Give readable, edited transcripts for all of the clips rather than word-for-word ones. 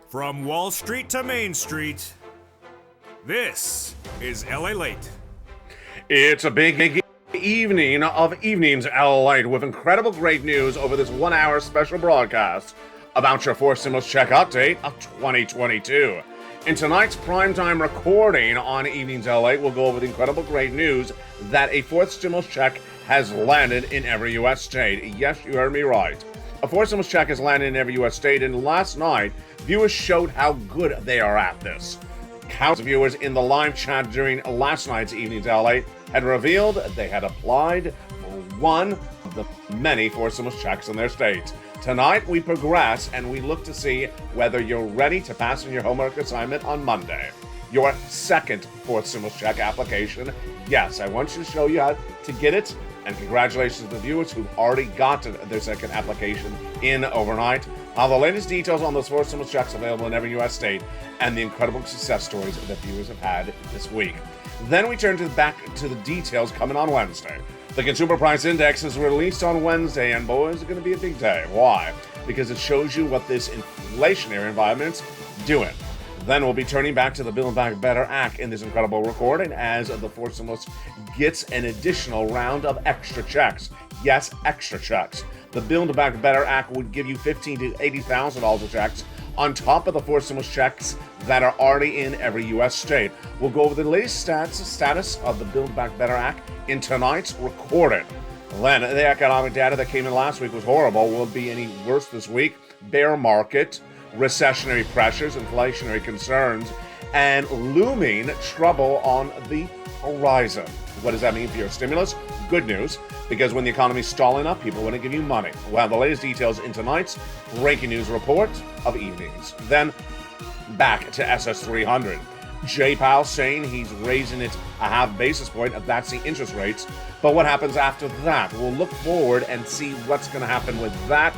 From Wall Street to Main Street, this is LALATE. It's a big evening of evenings, LALATE, with incredible great news over this 1 hour special broadcast about your fourth stimulus check update of 2022. In tonight's primetime recording on Evenings LALATE, we'll go over the incredible great news that a fourth stimulus check has landed in every U.S. state. Yes, you heard me right. A fourth stimulus check has landed in every U.S. state, and last night, viewers showed how good they are at this. Countless viewers in the live chat during last night's Evenings LALATE had revealed they had applied for one of the many fourth stimulus checks in their states. Tonight, we progress and we look to see whether you're ready to pass on your homework assignment on Monday. Your second fourth stimulus check application. Yes, I want you to show you how to get it. And congratulations to the viewers who've already gotten their second application in overnight. The latest details on those four stimulus checks available in every U.S. state and the incredible success stories that viewers have had this week. Then we turn back to the details coming on Wednesday. The Consumer Price Index is released on Wednesday, and boy, is it going to be a big day. Why? Because it shows you what this inflationary environment's doing. Then we'll be turning back to the Build Back Better Act in this incredible recording as the fourth stimulus gets an additional round of extra checks. Yes, extra checks. The Build Back Better Act would give you $15,000 to $80,000 of checks on top of the fourth stimulus checks that are already in every U.S. state. We'll go over the latest status of the Build Back Better Act in tonight's recording. Then the economic data that came in last week was horrible. Will it be any worse this week? Bear market, recessionary pressures, inflationary concerns, and looming trouble on the horizon. What does that mean for your stimulus? Good news, because when the economy's stalling up, people want to give you money. We'll have the latest details in tonight's breaking news report of evenings. Then back to SS300. Jay Powell saying he's raising it a half basis point, that's the interest rates. But what happens after that? We'll look forward and see what's going to happen with that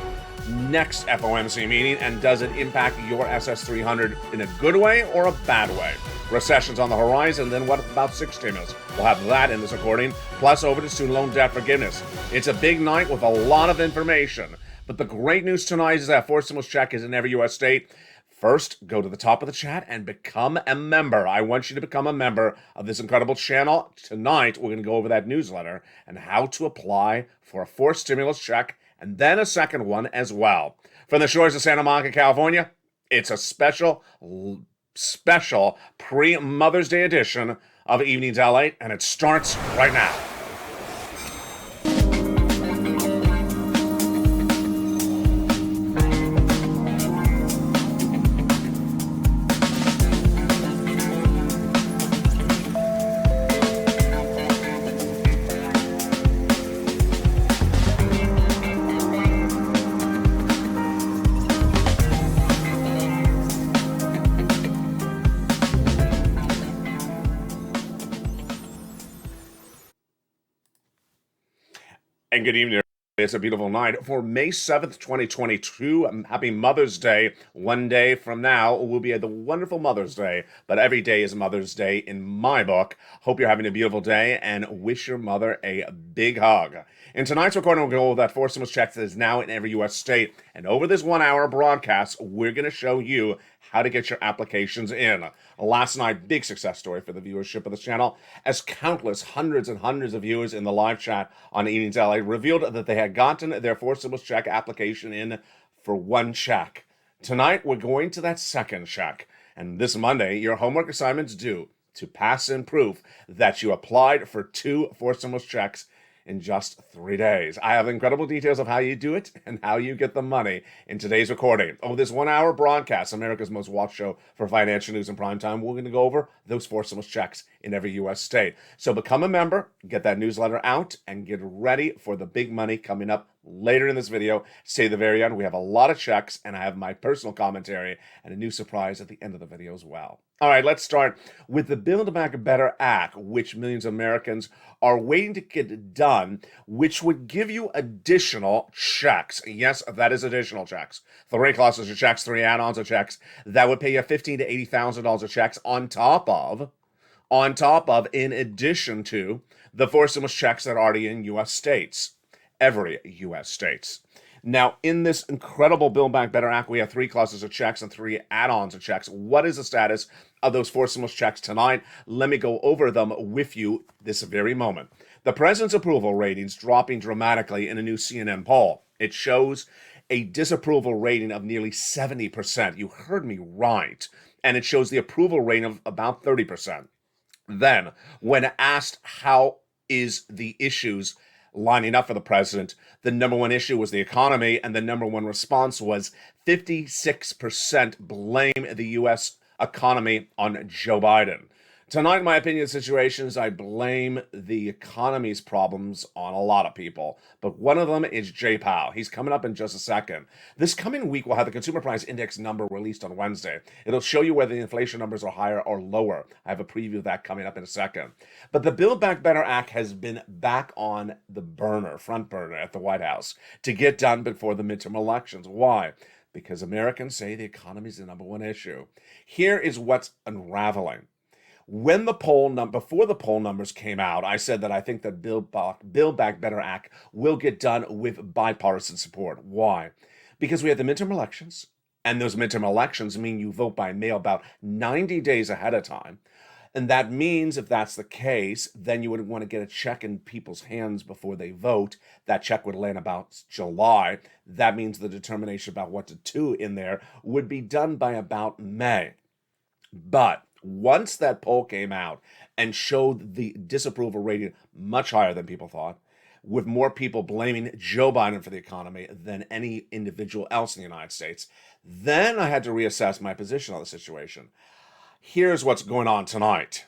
next FOMC meeting, and does it impact your SS300 in a good way or a bad way? Recession's on the horizon, then what about six stimulus? We'll have that in this recording, plus over to student loan debt forgiveness. It's a big night with a lot of information, but the great news tonight is that fourth stimulus check is in every U.S. state. First, go to the top of the chat and become a member. I want you to become a member of this incredible channel. Tonight, we're going to go over that newsletter and how to apply for a fourth stimulus check and then a second one as well. From the shores of Santa Monica, California, it's a special pre-Mother's Day edition of Evenings LALATE, and it starts right now. And good evening. It's a beautiful night for May 7th, 2022. Happy Mother's Day. One day from now will be the wonderful Mother's Day, but every day is Mother's Day in my book. Hope you're having a beautiful day and wish your mother a big hug. In tonight's recording, we'll go over that fourth stimulus check that is now in every U.S. state. And over this 1 hour broadcast, we're going to show you how to get your applications in. Last night, big success story for the viewership of this channel, as countless hundreds and hundreds of viewers in the live chat on Evenings LALATE revealed that they had gotten their fourth stimulus check application in for one check. Tonight, we're going to that second check. And this Monday, your homework assignment's due to pass in proof that you applied for two fourth stimulus checks in just 3 days. I have incredible details of how you do it and how you get the money in today's recording. Over this 1 hour broadcast, America's most watched show for financial news in prime time, we're going to go over those fourth stimulus checks in every U.S. state. So become a member, get that newsletter out, and get ready for the big money coming up later in this video. Stay to the very end. We have a lot of checks, and I have my personal commentary and a new surprise at the end of the video as well. All right, let's start with the Build Back Better Act, which millions of Americans are waiting to get done, which would give you additional checks. Yes, that is additional checks. 3 classes of checks, 3 add-ons of checks. That would pay you $15,000 to $80,000 of checks on top of, in addition to, the four stimulus checks that are already in U.S. states. Every U.S. states. Now, in this incredible Build Back Better Act, we have 3 clusters of checks and 3 add-ons of checks. What is the status of those 4 stimulus checks tonight? Let me go over them with you this very moment. The president's approval ratings dropping dramatically in a new CNN poll. It shows a disapproval rating of nearly 70%. You heard me right. And it shows the approval rating of about 30%. Then, when asked how is the issues lining up for the president, the number one issue was the economy, and the number one response was 56% blame the U.S. economy on Joe Biden. Tonight, in my opinion, situations, I blame the economy's problems on a lot of people, but one of them is Jay Powell. He's coming up in just a second. This coming week, we'll have the Consumer Price Index number released on Wednesday. It'll show you whether the inflation numbers are higher or lower. I have a preview of that coming up in a second. But the Build Back Better Act has been back on the front burner at the White House to get done before the midterm elections. Why? Because Americans say the economy is the number one issue. Here is what's unraveling. When before the poll numbers came out, I said that I think that Build Back Better Act will get done with bipartisan support. Why? Because we have the midterm elections, and those midterm elections mean you vote by mail about 90 days ahead of time. And that means if that's the case, then you would want to get a check in people's hands before they vote. That check would land about July. That means the determination about what to do in there would be done by about May. But once that poll came out and showed the disapproval rating much higher than people thought, with more people blaming Joe Biden for the economy than any individual else in the United States, then I had to reassess my position on the situation. Here's what's going on tonight.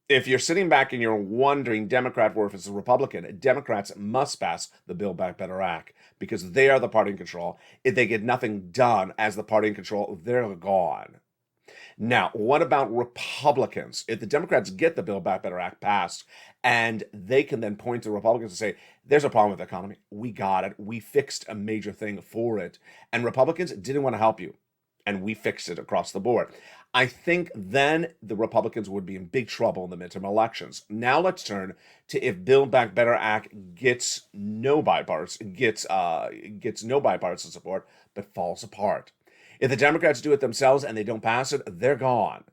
If you're sitting back and you're wondering Democrat versus Republican, Democrats must pass the Build Back Better Act because they are the party in control. If they get nothing done as the party in control, they're gone. Now, what about Republicans? If the Democrats get the Build Back Better Act passed, and they can then point to Republicans and say, there's a problem with the economy. We got it. We fixed a major thing for it. And Republicans didn't want to help you. And we fixed it across the board. I think then the Republicans would be in big trouble in the midterm elections. Now let's turn to if Build Back Better Act gets no bipartisan support, but falls apart. If the Democrats do it themselves and they don't pass it, they're gone.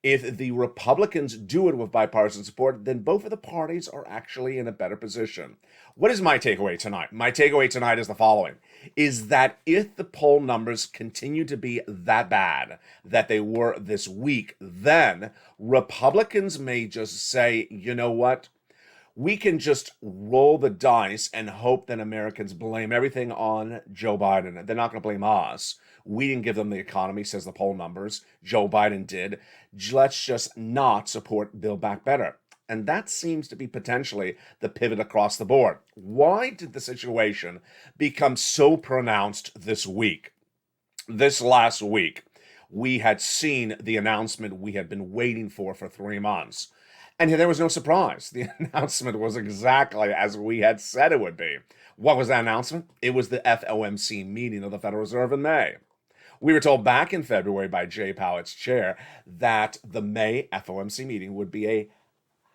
If the Republicans do it with bipartisan support, then both of the parties are actually in a better position. What is my takeaway tonight? My takeaway tonight is the following, is that if the poll numbers continue to be that bad that they were this week, then Republicans may just say, you know what? We can just roll the dice and hope that Americans blame everything on Joe Biden. They're not going to blame us. We didn't give them the economy, says the poll numbers. Joe Biden did. Let's just not support Build Back Better. And that seems to be potentially the pivot across the board. Why did the situation become so pronounced this week? This last week, we had seen the announcement we had been waiting for 3 months. And there was no surprise. The announcement was exactly as we had said it would be. What was that announcement? It was the FOMC meeting of the Federal Reserve in May. We were told back in February by Jay Powell, its chair, that the May FOMC meeting would be a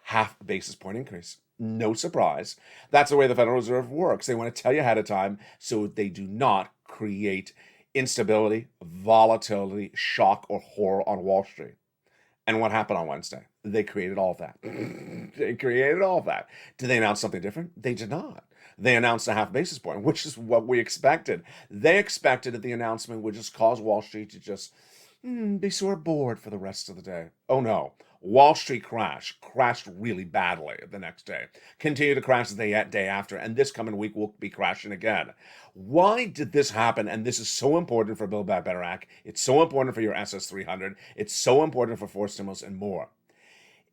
half basis point increase. No surprise. That's the way the Federal Reserve works. They want to tell you ahead of time so they do not create instability, volatility, shock, or horror on Wall Street. And what happened on Wednesday? They created all of that. They created all of that. Did they announce something different? They did not. They announced a half basis point, which is what we expected. They expected that the announcement would just cause Wall Street to just be sort of bored for the rest of the day. Oh no. Wall Street crashed really badly the next day. Continued to crash the day after, and this coming week will be crashing again. Why did this happen? And this is so important for Build Back Better Act. It's so important for your SS300. It's so important for forced stimulus and more.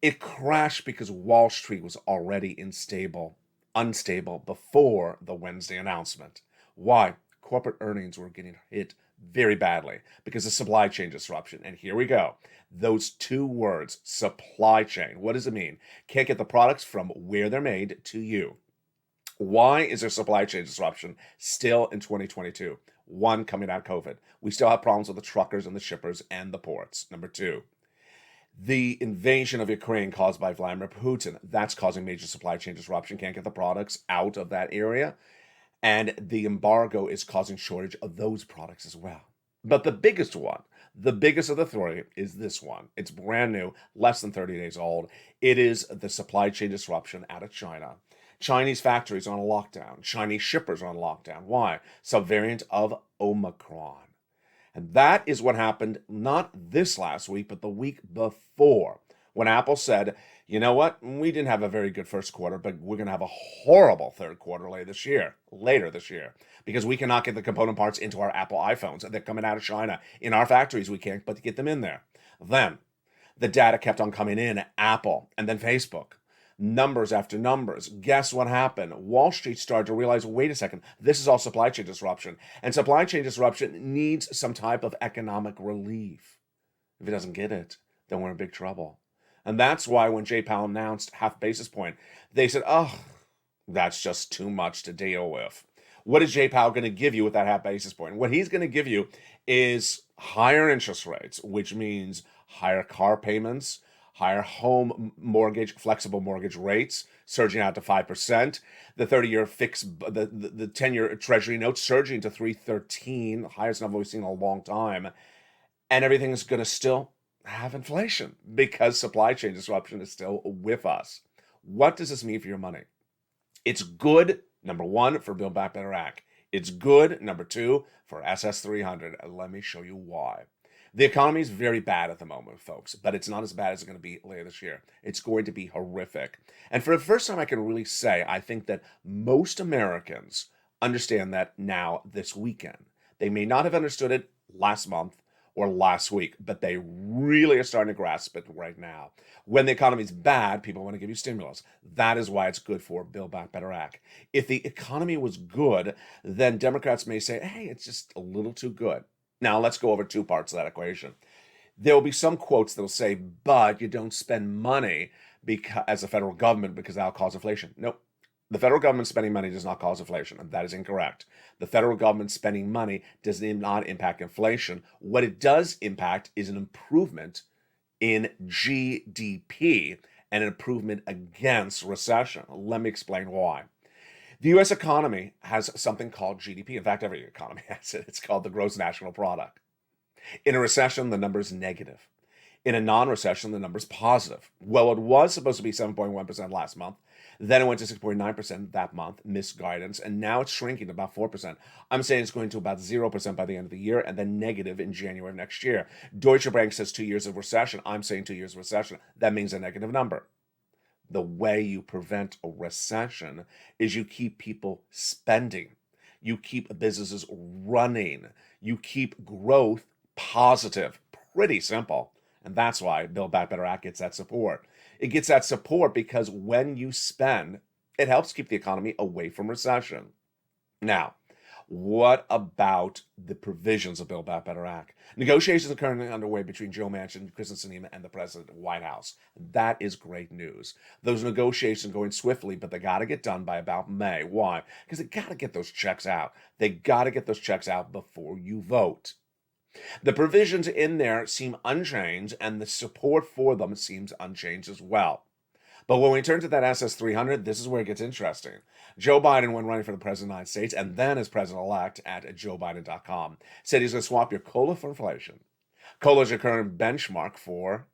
It crashed because Wall Street was already unstable before the Wednesday announcement. Why? Corporate earnings were getting hit very badly because of supply chain disruption. And here we go. Those 2 words, supply chain. What does it mean? Can't get the products from where they're made to you. Why is there supply chain disruption still in 2022? 1, coming out of COVID. We still have problems with the truckers and the shippers and the ports. Number 2, the invasion of Ukraine caused by Vladimir Putin. That's causing major supply chain disruption. Can't get the products out of that area. And the embargo is causing shortage of those products as well. But the biggest one, the biggest of the three, is this one. It's brand new, less than 30 days old. It is the supply chain disruption out of China. Chinese factories are on lockdown. Chinese shippers are on lockdown. Why? Subvariant of Omicron. And that is what happened not this last week, but the week before, when Apple said, you know what, we didn't have a very good first quarter, but we're going to have a horrible third quarter later this year, because we cannot get the component parts into our Apple iPhones. They're coming out of China. In our factories, we can't, but to get them in there. Then the data kept on coming in, Apple, and then Facebook. Numbers after numbers. Guess what happened? Wall Street started to realize, wait a second, this is all supply chain disruption. And supply chain disruption needs some type of economic relief. If it doesn't get it, then we're in big trouble. And that's why when Jay Powell announced half basis point, they said, oh, that's just too much to deal with. What is Jay Powell going to give you with that half basis point? What he's going to give you is higher interest rates, which means higher car payments, higher home mortgage, flexible mortgage rates, surging out to 5%. The 30-year fixed, the 10-year Treasury notes surging to 313, highest level we've seen in a long time. And everything is going to still have inflation because supply chain disruption is still with us. What does this mean for your money? It's good, number one, for Build Back Better Act. It's good, number two, for SS300. Let me show you why. The economy is very bad at the moment, folks, but it's not as bad as it's going to be later this year. It's going to be horrific. And for the first time, I can really say, I think that most Americans understand that now this weekend. They may not have understood it last month or last week, but they really are starting to grasp it right now. When the economy is bad, people want to give you stimulus. That is why it's good for Build Back Better Act. If the economy was good, then Democrats may say, hey, it's just a little too good. Now, let's go over two parts of that equation. There will be some quotes that will say, but you don't spend money as a federal government because that'll cause inflation. Nope. The federal government spending money does not cause inflation. That is incorrect. The federal government spending money does not impact inflation. What it does impact is an improvement in GDP and an improvement against recession. Let me explain why. The U.S. economy has something called GDP. In fact, every economy has it. It's called the gross national product. In a recession, the number is negative. In a non-recession, the number is positive. Well, it was supposed to be 7.1% last month. Then it went to 6.9% that month, missed guidance, and now it's shrinking to about 4%. I'm saying it's going to about 0% by the end of the year, and then negative in January of next year. Deutsche Bank says 2 years of recession. I'm saying 2 years of recession. That means a negative number. The way you prevent a recession is you keep people spending. You keep businesses running. You keep growth positive. Pretty simple. And that's why Build Back Better Act gets that support. It gets that support because when you spend, it helps keep the economy away from recession. Now, what about the provisions of Build Back Better Act? Negotiations are currently underway between Joe Manchin, Kristen Sinema, and the president of the White House. That is great news. Those negotiations are going swiftly, but they got to get done by about May. Why? Because they got to get those checks out. They got to get those checks out before you vote. The provisions in there seem unchanged, and the support for them seems unchanged as well. But when we turn to that SS300, this is where it gets interesting. Joe Biden, when running for the president of the United States, and then as president-elect at joebiden.com, said he's going to swap your COLA for inflation. COLA is your current benchmark for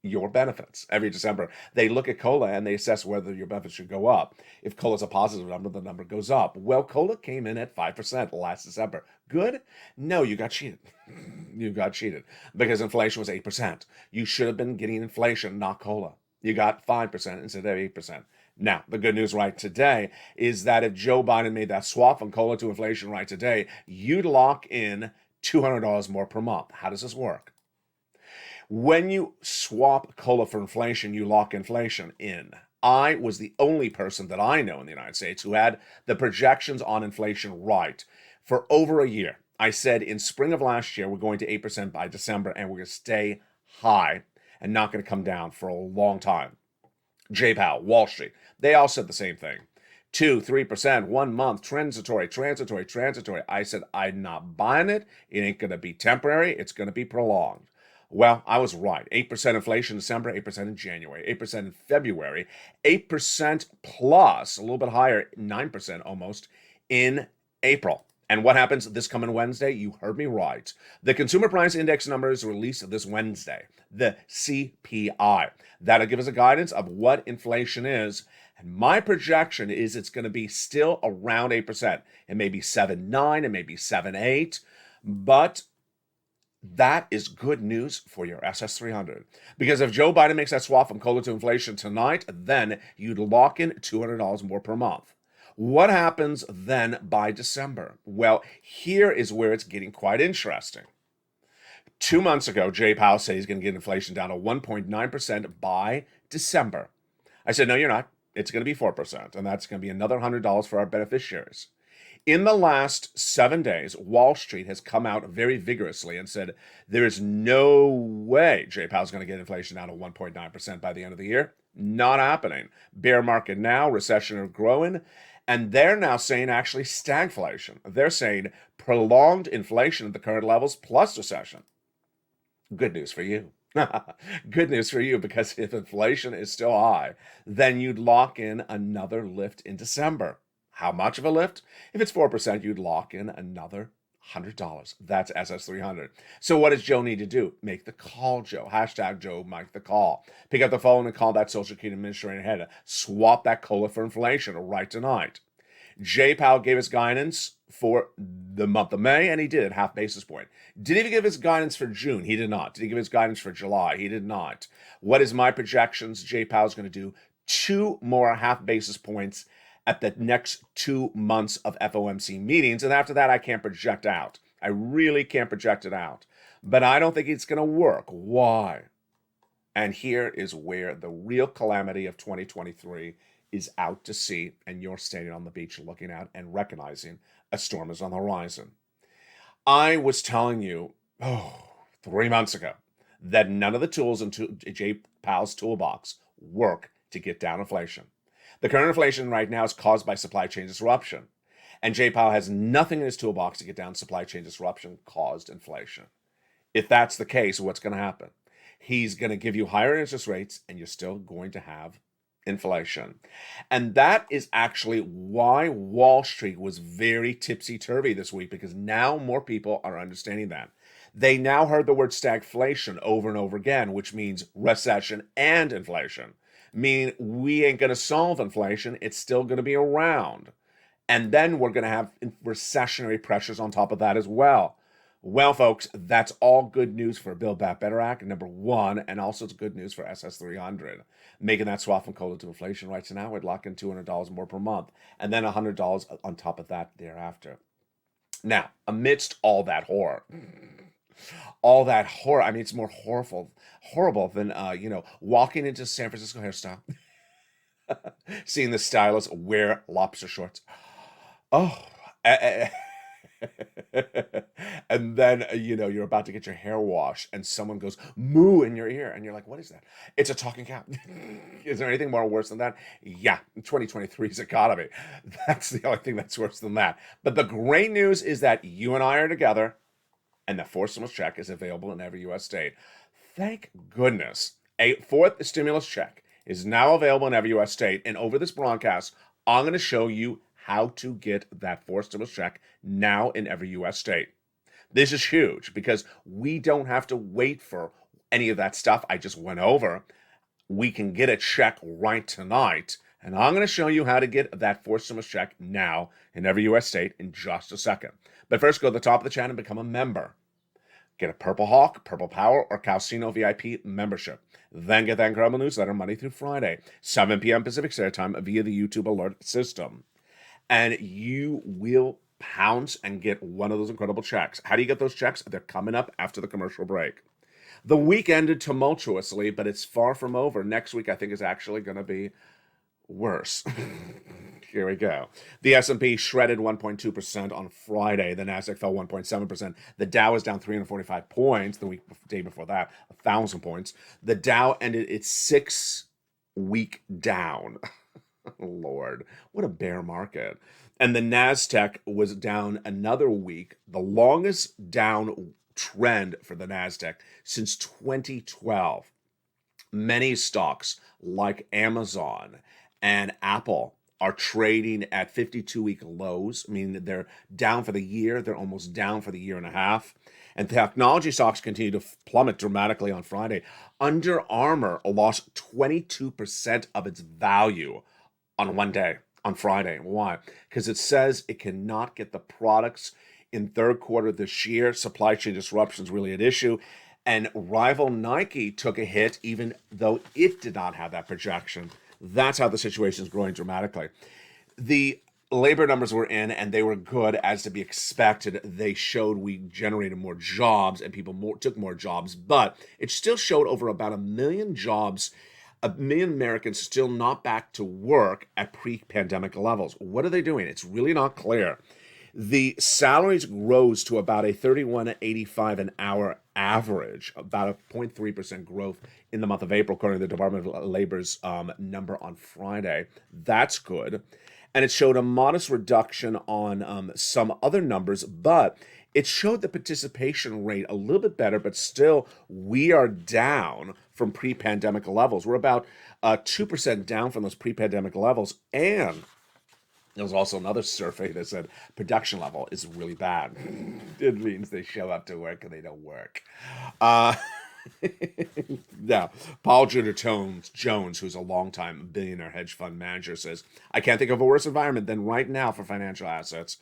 your benefits. Every December, they look at COLA and they assess whether your benefits should go up. If COLA is a positive number, the number goes up. Well, COLA came in at 5% last December. Good? No, you got cheated. You got cheated because inflation was 8%. You should have been getting inflation, not COLA. You got 5% instead of 8%. Now, the good news right today is that if Joe Biden made that swap from COLA to inflation right today, you'd lock in $200 more per month. How does this work? When you swap COLA for inflation, you lock inflation in. I was the only person that I know in the United States who had the projections on inflation right for over a year. I said in spring of last year, we're going to 8% by December, and we're going to stay high and not going to come down for a long time. Jay Powell, Wall Street, they all said the same thing. 2, 3%, 1 month, transitory. I said, I'm not buying it. It ain't going to be temporary. It's going to be prolonged. Well, I was right. 8% inflation in December, 8% in January, 8% in February, 8% plus, a little bit higher, 9% almost, in April. And what happens this coming Wednesday? You heard me right. The Consumer Price Index number is released this Wednesday, the CPI. That'll give us a guidance of what inflation is. And my projection is it's going to be still around 8%. It may be 7.9, it may be 7.8, but that is good news for your SS300. Because if Joe Biden makes that swap from COLA to inflation tonight, then you'd lock in $200 more per month. What happens then by December? Well, here is where it's getting quite interesting. 2 months ago, Jay Powell said he's going to get inflation down to 1.9% by December. I said, no, you're not. It's going to be 4%, and that's going to be another $100 for our beneficiaries. In the last 7 days, Wall Street has come out very vigorously and said there is no way Jay Powell's going to get inflation down to 1.9% by the end of the year. Not happening. Bear market now, recession are growing. And they're now saying actually stagflation. They're saying prolonged inflation at the current levels plus recession. Good news for you. Good news for you, because if inflation is still high, then you'd lock in another lift in December. How much of a lift? If it's 4%, you'd lock in another $100. That's SS300. So what does Joe need to do? Make the call, Joe. Hashtag Joe, make the call. Pick up the phone and call that Social Security Administrator head. Swap that COLA for inflation right tonight. Jay Powell gave his guidance for the month of May, and he did, half basis point. Did he give his guidance for June? He did not. Did he give his guidance for July? He did not. What is my projections? Jay Powell's going to do 2 more half basis points at the next 2 months of FOMC meetings. And after that, I can't project out. I really can't project it out. But I don't think it's going to work. Why? And here is where the real calamity of 2023 is out to sea, and you're standing on the beach looking out and recognizing a storm is on the horizon. I was telling you, 3 months ago, that none of the tools in Jay Powell's toolbox work to get down inflation. The current inflation right now is caused by supply chain disruption. And Jay Powell has nothing in his toolbox to get down supply chain disruption caused inflation. If that's the case, what's going to happen? He's going to give you higher interest rates, and you're still going to have inflation. And that is actually why Wall Street was very tipsy-turvy this week, because now more people are understanding that. They now heard the word stagflation over and over again, which means recession and inflation. Meaning we ain't going to solve inflation. It's still going to be around. And then we're going to have recessionary pressures on top of that as well. Well, folks, that's all good news for Build Back Better Act, number 1, and also it's good news for SS300. Making that swap from COLA to inflation right now, we'd lock in $200 more per month, and then $100 on top of that thereafter. Now, amidst all that horror, I mean, it's more horrible than, walking into San Francisco hairstyle, seeing the stylist wear lobster shorts. And then, you're about to get your hair washed and someone goes moo in your ear and you're like, what is that? It's a talking cat. Is there anything more worse than that? Yeah, 2023's economy. That's the only thing that's worse than that. But the great news is that you and I are together and the fourth stimulus check is available in every U.S. state. Thank goodness. A fourth stimulus check is now available in every U.S. state. And over this broadcast, I'm going to show you how to get that fourth stimulus check now in every U.S. state. This is huge because we don't have to wait for any of that stuff I just went over. We can get a check right tonight. And I'm going to show you how to get that fourth stimulus check now in every U.S. state in just a second. But first, go to the top of the channel and become a member. Get a Purple Hawk, Purple Power, or Calcino VIP membership. Then get that incredible newsletter Monday through Friday, 7 p.m. Pacific Standard Time via the YouTube alert system. And you will pounce and get one of those incredible checks. How do you get those checks? They're coming up after the commercial break. The week ended tumultuously, but it's far from over. Next week, I think, is actually going to be worse. Here we go. The S&P shredded 1.2% on Friday. The Nasdaq fell 1.7%. The Dow is down 345 points. The day before that, 1,000 points. The Dow ended its 6-week down. Lord, what a bear market. And the Nasdaq was down another week, the longest down trend for the Nasdaq since 2012. Many stocks like Amazon and Apple are trading at 52-week lows, meaning they're down for the year. They're almost down for the year and a half. And technology stocks continue to plummet dramatically on Friday. Under Armour lost 22% of its value on one day, on Friday. Why? Because it says it cannot get the products in third quarter this year. Supply chain disruptions really an issue. And rival Nike took a hit, even though it did not have that projection. That's how the situation is growing dramatically. The labor numbers were in, and they were good as to be expected. They showed we generated more jobs, and people took more jobs, but it still showed over about 1 million jobs, 1 million Americans still not back to work at pre-pandemic levels. What are they doing? It's really not clear. The salaries rose to about a $31.85 an hour average, about a 0.3% growth in the month of April, according to the Department of Labor's number on Friday. That's good. And it showed a modest reduction on some other numbers, but it showed the participation rate a little bit better, but still we are down from pre-pandemic levels. We're about 2% down from those pre-pandemic levels. And there was also another survey that said production level is really bad. It means they show up to work and they don't work. Now, Paul Tudor Jones, who's a longtime billionaire hedge fund manager, says, I can't think of a worse environment than right now for financial assets.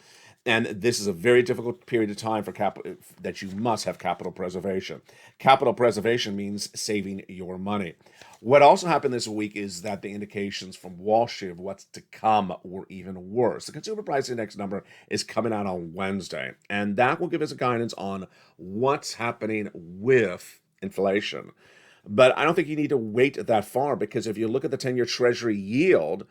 And this is a very difficult period of time for capital that you must have capital preservation. Capital preservation means saving your money. What also happened this week is that the indications from Wall Street of what's to come were even worse. The consumer price index number is coming out on Wednesday, and that will give us a guidance on what's happening with inflation. But I don't think you need to wait that far, because if you look at the 10-year Treasury yield,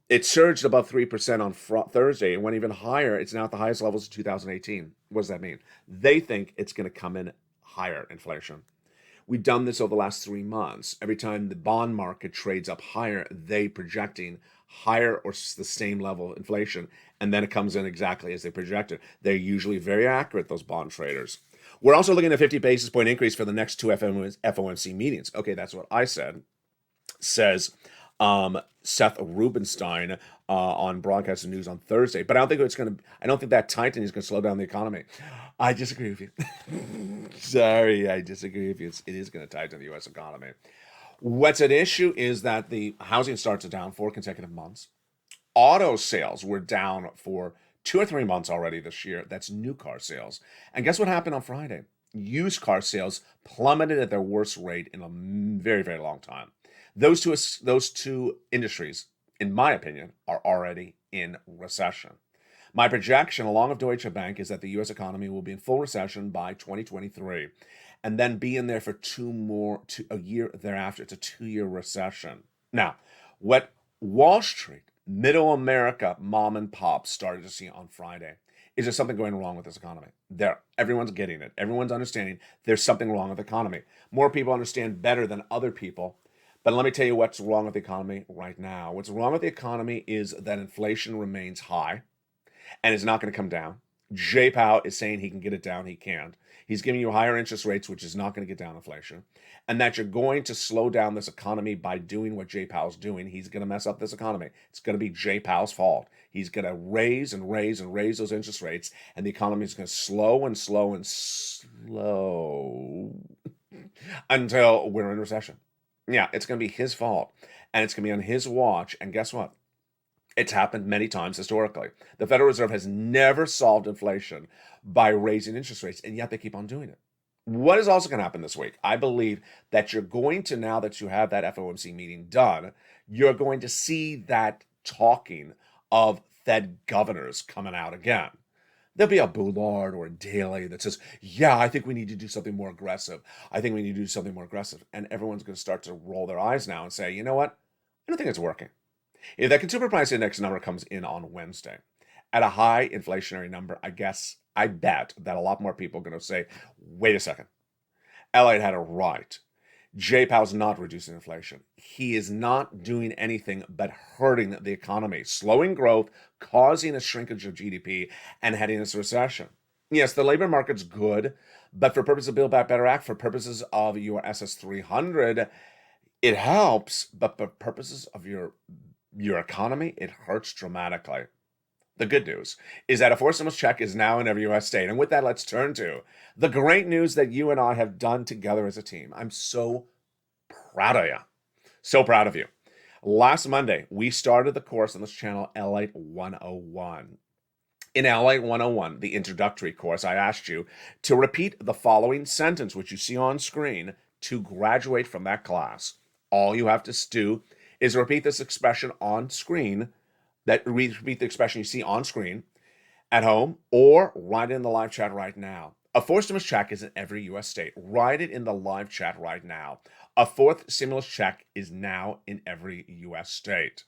it surged above 3% on Thursday. It went even higher. It's now at the highest levels of 2018. What does that mean? They think it's going to come in higher inflation. We've done this over the last 3 months. Every time the bond market trades up higher, they projecting higher or the same level of inflation, and then it comes in exactly as they projected. They're usually very accurate, those bond traders. We're also looking at a 50 basis point increase for the next two FOMC meetings. Okay, that's what I said. Says Seth Rubenstein on Broadcast News on Thursday. But I don't think that tightening is going to slow down the economy. I disagree with you. Sorry, I disagree with you. It is going to tighten the U.S. economy. What's at issue is that the housing starts are down 4 consecutive months. Auto sales were down for 2 or 3 months already this year. That's new car sales. And guess what happened on Friday? Used car sales plummeted at their worst rate in a very, very long time. Those two industries, in my opinion, are already in recession. My projection, along with Deutsche Bank, is that the U.S. economy will be in full recession by 2023, and then be in there for a year thereafter. It's a 2-year recession. Now, what Wall Street, middle America, mom and pop started to see on Friday is there something going wrong with this economy. Everyone's getting it. Everyone's understanding there's something wrong with the economy. More people understand better than other people. But let me tell you what's wrong with the economy right now. What's wrong with the economy is that inflation remains high and is not going to come down. Jay Powell is saying he can get it down. He can't. He's giving you higher interest rates, which is not going to get down inflation. And that you're going to slow down this economy by doing what Jay Powell's doing. He's going to mess up this economy. It's going to be Jay Powell's fault. He's going to raise and raise and raise those interest rates, and the economy is going to slow and slow and slow until we're in recession. Yeah, it's going to be his fault, and it's going to be on his watch. And guess what? It's happened many times historically. The Federal Reserve has never solved inflation by raising interest rates, and yet they keep on doing it. What is also going to happen this week? I believe that you're going to, now that you have that FOMC meeting done, you're going to see that talking of Fed governors coming out again. There'll be a Bullard or a Daly that says, yeah, I think we need to do something more aggressive. I think we need to do something more aggressive. And everyone's going to start to roll their eyes now and say, you know what? I don't think it's working. If that consumer price index number comes in on Wednesday at a high inflationary number, I bet that a lot more people are going to say, wait a second. LALATE had it right. Jay Powell's not reducing inflation. He is not doing anything but hurting the economy, slowing growth, causing a shrinkage of GDP, and heading us to recession. Yes, the labor market's good, but for purposes of Build Back Better Act, for purposes of your SS300, it helps, but for purposes of your your economy, it hurts dramatically. The good news is that a fourth stimulus check is now in every U.S. state. And with that, let's turn to the great news that you and I have done together as a team. I'm so proud of you. So proud of you. Last Monday, we started the course on this channel, LALATE 101. In LALATE 101, the introductory course, I asked you to repeat the following sentence, which you see on screen, to graduate from that class. All you have to do is repeat this expression on screen, repeat the expression you see on screen at home, or write it in the live chat right now. A fourth stimulus check is in every U.S. state. Write it in the live chat right now. A fourth stimulus check is now in every U.S. state.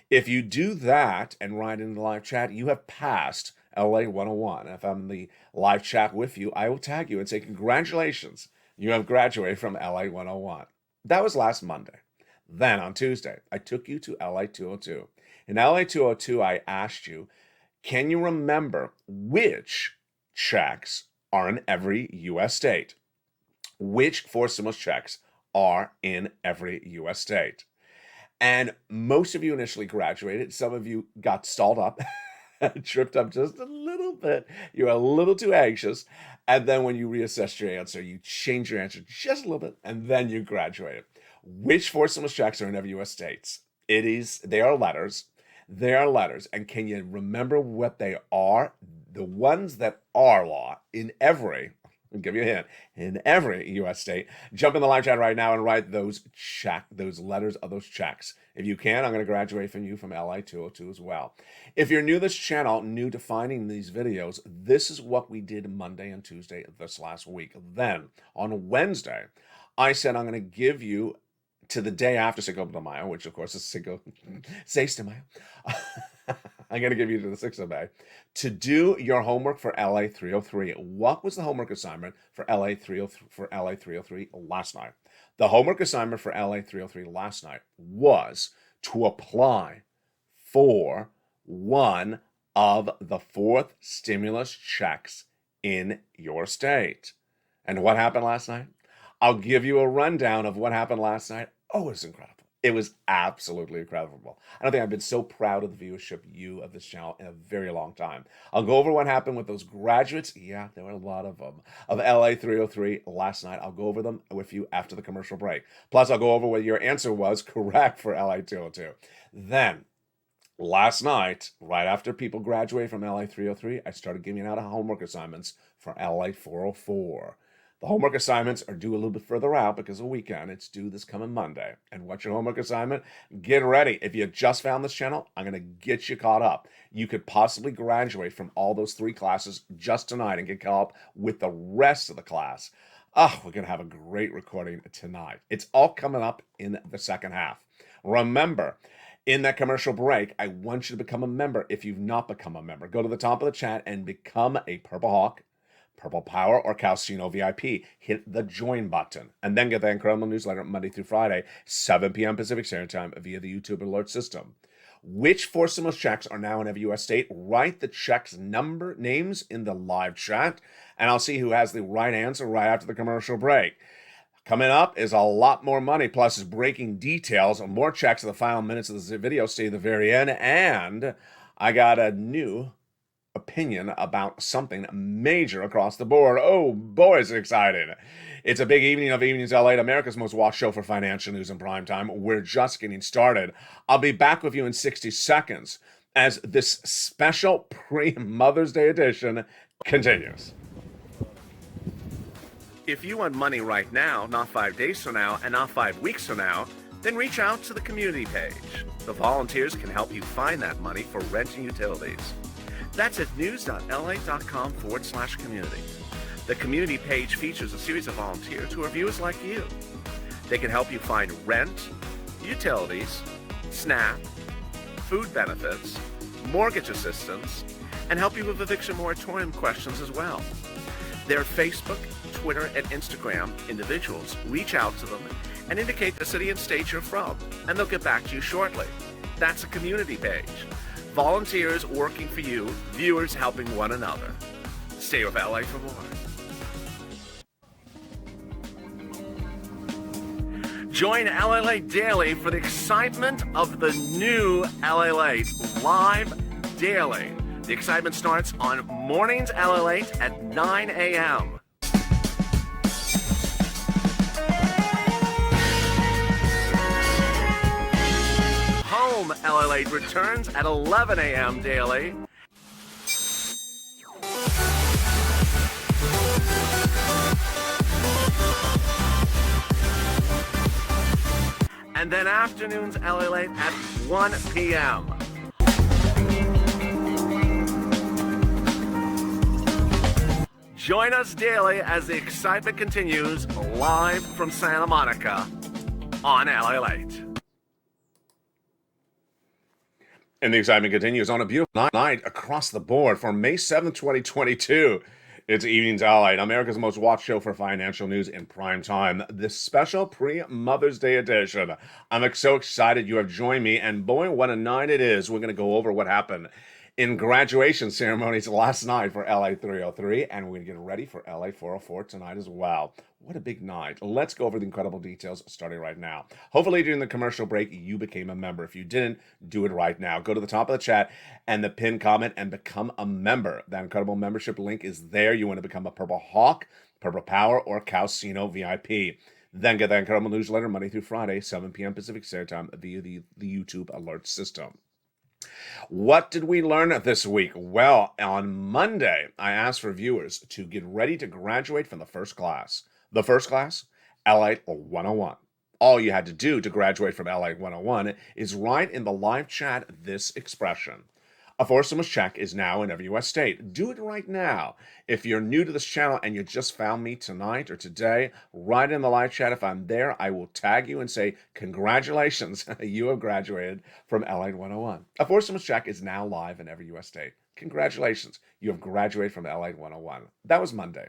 If you do that and write in the live chat, you have passed LALATE 101. If I'm in the live chat with you, I will tag you and say, congratulations, you have graduated from LALATE 101. That was last Monday. Then on Tuesday, I took you to LALATE 202. In LALATE 202, I asked you, can you remember which checks are in every U.S. state? Which fourth stimulus checks are in every U.S. state? And most of you initially graduated. Some of you got stalled up, tripped up just a little bit. You were a little too anxious. And then when you reassessed your answer, you changed your answer just a little bit, and then you graduated. Which fourth stimulus checks are in every U.S. states? They are letters. They are letters. And can you remember what they are? The ones that are law in every, I'll give you a hint, in every U.S. state. Jump in the live chat right now and write those letters of those checks. If you can, I'm going to graduate from you from LALATE 202 as well. If you're new to this channel, new to finding these videos, this is what we did Monday and Tuesday this last week. Then, on Wednesday, I said I'm going to give you to the day after Cinco de Mayo, which of course is Cinco Seis de Mayo. I'm going to give you to the 6th of May to do your homework for LA 303. What was the homework assignment for LA 303 last night? The homework assignment for LA 303 last night was to apply for one of the fourth stimulus checks in your state. And what happened last night? I'll give you a rundown of what happened last night. Oh, it was incredible. It was absolutely incredible. I don't think I've been so proud of the viewership of this channel in a very long time. I'll go over what happened with those graduates. Yeah, there were a lot of them. Of LA 303 last night. I'll go over them with you after the commercial break. Plus, I'll go over what your answer was correct for LA 202. Then, last night, right after people graduated from LA 303, I started giving out homework assignments for LA 404. The homework assignments are due a little bit further out because of the weekend. It's due this coming Monday. And what's your homework assignment? Get ready. If you just found this channel, I'm going to get you caught up. You could possibly graduate from all those 3 classes just tonight and get caught up with the rest of the class. Oh, we're going to have a great recording tonight. It's all coming up in the second half. Remember, in that commercial break, I want you to become a member. If you've not become a member, go to the top of the chat and become a Purple Hawk, Purple Power, or Calcino VIP. Hit the join button and then get the incredible newsletter Monday through Friday, 7 p.m. Pacific Standard Time via the YouTube alert system. Which four stimulus checks are now in every U.S. state? Write the checks names in the live chat, and I'll see who has the right answer right after the commercial break. Coming up is a lot more money, plus is breaking details, more checks in the final minutes of the video. Stay at the very end, and I got a new opinion about something major across the board. Oh boy, it's exciting. It's a big evening of Evenings LA, America's most watched show for financial news in prime time. We're just getting started. I'll be back with you in 60 seconds as this special pre-Mother's Day edition continues. If you want money right now, not 5 days from now, and not 5 weeks from now, then reach out to the community page. The volunteers can help you find that money for rent and utilities. That's at news.la.com/community. The community page features a series of volunteers who are viewers like you. They can help you find rent, utilities, SNAP, food benefits, mortgage assistance, and help you with eviction moratorium questions as well. Their Facebook, Twitter, and Instagram individuals reach out to them and indicate the city and state you're from, and they'll get back to you shortly. That's a community page. Volunteers working for you, viewers helping one another. Stay with LA for more. Join LALATE Daily for the excitement of the new LALATE live daily. The excitement starts on mornings LALATE at 9 a.m. Home LALATE returns at 11 a.m. daily. And then afternoons LALATE at 1 p.m. Join us daily as the excitement continues live from Santa Monica on LALATE. And the excitement continues on a beautiful night across the board for May 7th, 2022. It's Evenings LALATE, America's most watched show for financial news in prime time. This special pre-Mother's Day edition. I'm so excited you have joined me, and boy, what a night it is. We're going to go over what happened in graduation ceremonies last night for LA 303, and we're going to get ready for LA 404 tonight as well. What a big night. Let's go over the incredible details starting right now. Hopefully during the commercial break, you became a member. If you didn't, do it right now. Go to the top of the chat and the pinned comment and become a member. That incredible membership link is there. You want to become a Purple Hawk, Purple Power, or Calcino VIP. Then get that incredible newsletter Monday through Friday, 7 p.m. Pacific Standard Time via the YouTube alert system. What did we learn this week? Well, on Monday, I asked for viewers to get ready to graduate from the first class. The first class, LALATE 101. All you had to do to graduate from LALATE 101 is write in the live chat this expression. A four-stimulus check is now in every U.S. state. Do it right now. If you're new to this channel and you just found me tonight or today, write in the live chat. If I'm there, I will tag you and say, congratulations, you have graduated from LALATE 101. A four-stimulus check is now live in every U.S. state. Congratulations, you have graduated from LALATE 101. That was Monday.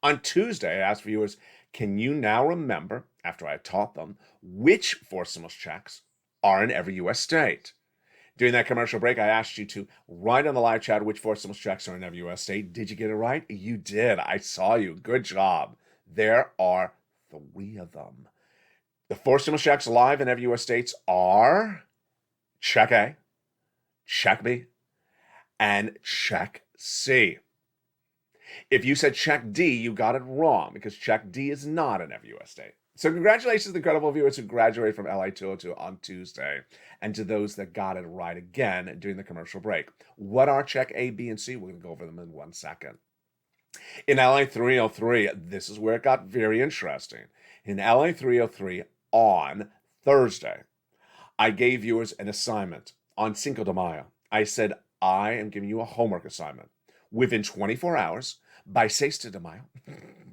On Tuesday, I asked viewers, can you now remember, after I taught them, which four-stimulus checks are in every U.S. state? During that commercial break, I asked you to write on the live chat which four-stimulus checks are in every U.S. state. Did you get it right? You did. I saw you. Good job. There are 3 of them. The four-stimulus checks live in every U.S. states are Check A, Check B, and Check C. If you said Check D, you got it wrong because Check D is not in every U.S. state. So congratulations to the incredible viewers who graduated from LA 202 on Tuesday, and to those that got it right again during the commercial break. What are Check A, B, and C? We're going to go over them in 1 second. In LA 303, this is where it got very interesting. In LA 303 on Thursday, I gave viewers an assignment on Cinco de Mayo. I said, I am giving you a homework assignment. Within 24 hours, by 6 de Mayo,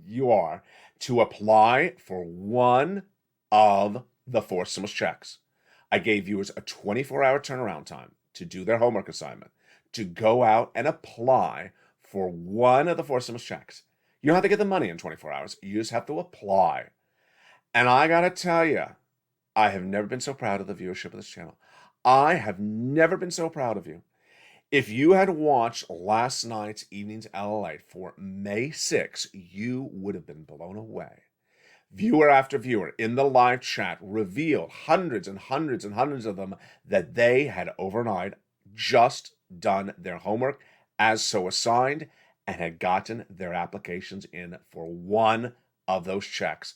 you are to apply for one of the four-stimulus checks. I gave viewers a 24-hour turnaround time to do their homework assignment, to go out and apply for one of the four-stimulus checks. You don't have to get the money in 24 hours. You just have to apply. And I got to tell you, I have never been so proud of the viewership of this channel. I have never been so proud of you. If you had watched last night's Evenings LALATE for May 6, you would have been blown away. Viewer after viewer in the live chat revealed, hundreds and hundreds and hundreds of them, that they had overnight just done their homework as so assigned and had gotten their applications in for one of those checks.